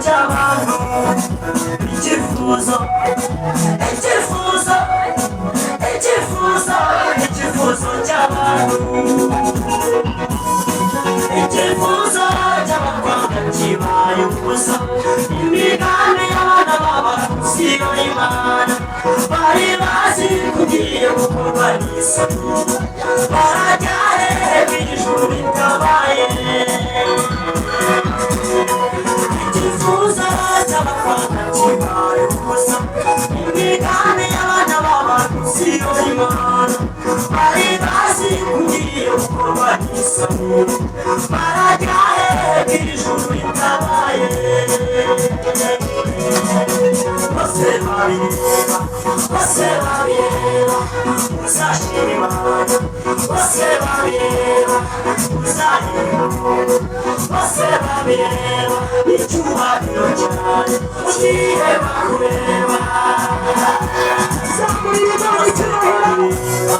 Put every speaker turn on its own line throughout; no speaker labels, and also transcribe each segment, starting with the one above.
cy'abantu icyifuzo icyifuzo icyifuzo icyifuzo cy'abantu icyifuzo cy'abakobwa kibaye ubusa imigambi y'abana b'abarusiyo y'Imana bari bazi kugiye gukorwa n'isoni barajya hejuru ijuru ritabaye icyifuzo cy'abakobwa kibaye ubusa imigambi y'abana b'abarusiyo y'Imana bari bazi kugiye gukorwa n'isoni barajya hejuru ijuru ritabaye bose babireba uzashima Imana bose babireba uzahimba bose babireba icyubahiro cyane ugiye bakureba zamurira Imana icyubahiro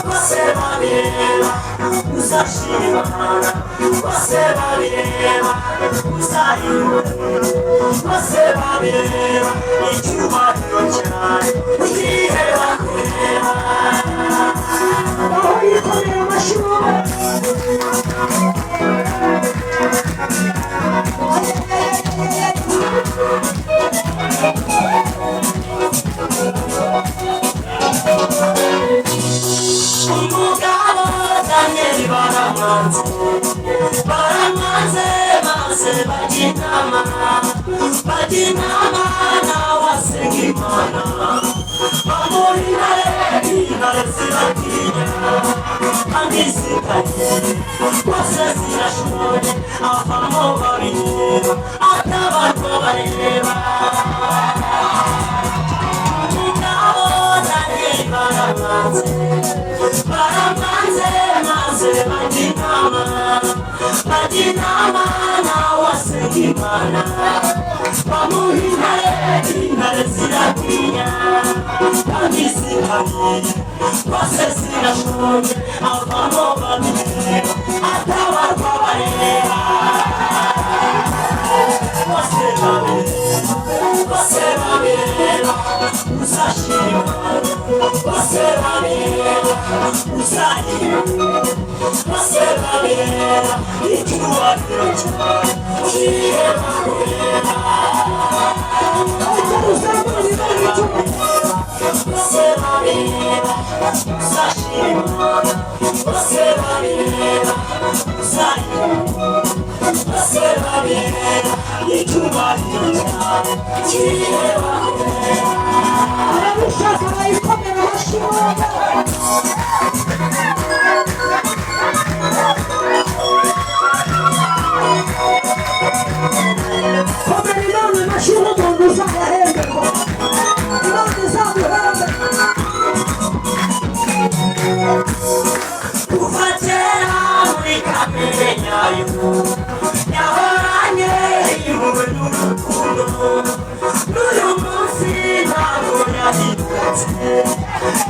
bose babireba uzashima Imana bose babireba uzahimba bose babireba icyubahiro cyane ugiye bakureba aho yikorera amashuba umugabo Daniel baramanze maze bajya inama nawe asenga Imana bamuha intare ziratinya kandi zikaye bose zirashoboye avamo babireba atabarwa bareba umugabo Daniel baramanze maze bajya inama nawe asenga Imana bamuha intare ziratinya kandi zikaye bose zirashoboye avamo babireba atabarwa bareba bose babireba uzashima bose babireba uzahimba bose babireba icyubahiro cyawe ugiye bakureba bose babireba uzashima bose babireba uzahimba bose babireba icyubahiro cyawe ugiye bakureba aramushaka bayikomera amashyiga komera Imana amashyiga umuntu uzayahemberwa Imana izamuhembe kuva kera muri kamere yayo yahoranye impuhwe n'urukundo n'uyu munsi ntabwo yahindutse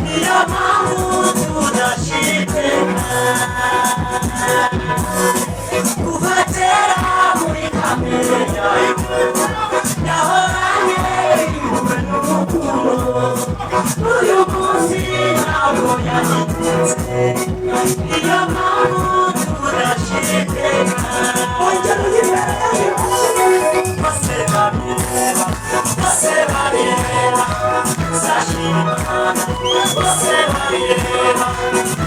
niyo mpamvu tudashidikanya kuva kera muri kamere yayo yahoranye impuhwe n'urukundo n'uyu munsi ntabwo yahindutse niyo mpamvu tudashidikanya bose babireba uzashima Imana bose babireba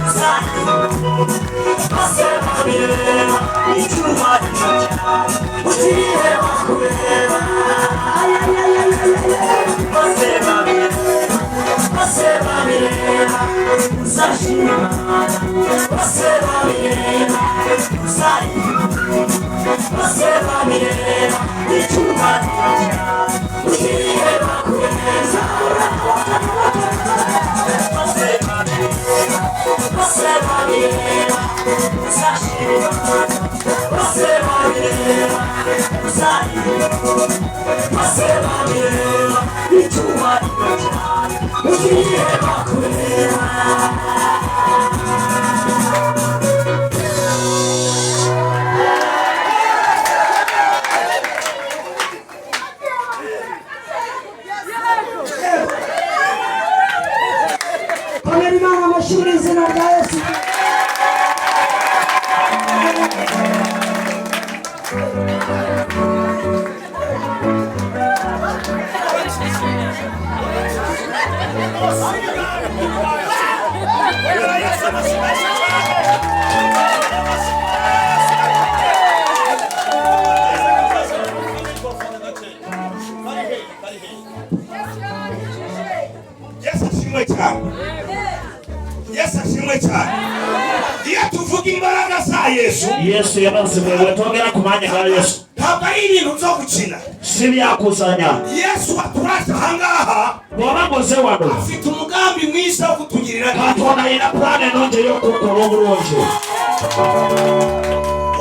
uzahimba bose babireba icyubahiro cyawe ugiye bakureba bose babireba uzashima Imana bose babireba uzahimba bose babireba icyubahiro cyawe ugiye bakureba bose babireba uzashima Imana bose babireba uzahimba bose babireba icyubahiro cyawe ugiye bakureba Yesu ashimwe cyane. Iyo tuvuga imbaraga za Yesu
yamaze mwe tongera kumanya ga Yesu.
Ntabwo ari ibintu byo gukina.
Si byakusanya.
Yesu aturaje ahangaha.
Wabagoze wano.
Afite umugambi mwiza wo kutugirira neza.
Atona ina plane nonje yo kukorobulonje.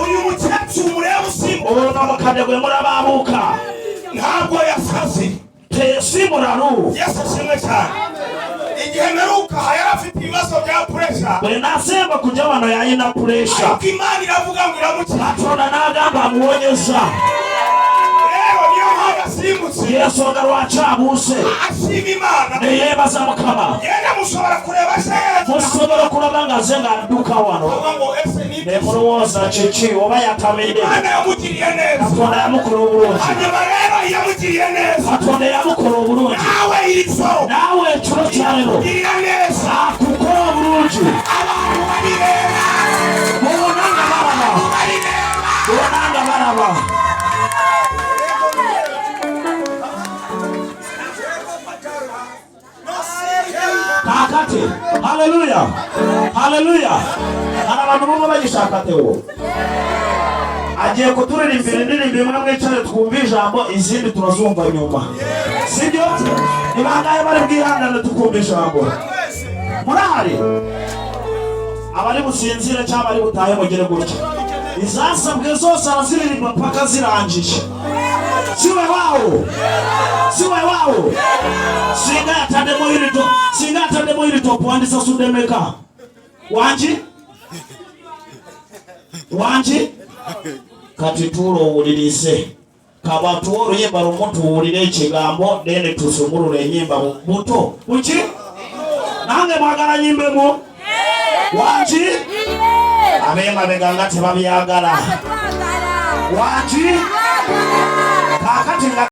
Uyu mukecuru mureba usimba.
Ona mukadegwe murababuka.
Ntabwo yasaze.
Simuraru.
Yesu ashimwe cyane. Igihe meruka yari afite ibibazo bya pressure.
Bwe nasema kuja wano yayina pressure.
Ariko Imana iravuga ngo iramukira.
Atona nagamba amuonyesha.
Rero niyo mpamvu asimbutse.
Yesu ngarwacabuse.
Ashima Imana.
Neyebaza Mukama.
Yenda mushobora kureba se.
Mushobora kurabanga zenga nduka wano. Nemuroza chichi oba yatamende.
Ana yamugiriye neza.
Atona yamukuru bulungi.
Hanyuma rero yamugiriye neza.
Atona yamukuru bulungi.
Nawe iriso.
Nawe churo cyarero.
Yamugiriye neza.
Akukora bulungi.
Abantu babireba.
Mubonanga baraba. Mubonanga baraba. Kakati. Hallelujah. Hallelujah. Abantu bamwe bagishaka Theo. Agiye kuturirimbira indirimbo imwe mwicare twumva ijambo izindi turazumva nyuma. Sibyo? Nibangaye bari bwihangane tukumva ijambo. Murahari? Abari businzire cyangwa bari butahe mugere gutya. Izasabwe zose araziririmba mpaka zirangije. Siwe wao. Singa yatandemo hili top wandisa sudemeka. Wanji? Katituro uwulilise. Kabatuoro yemba rumuntu uwulile ichigambo dene tusumurule nyimba buto. Uchi? Nange mwagala nyimbe mu? Wanji? Amema begangati babyagala. Wanji? Kakati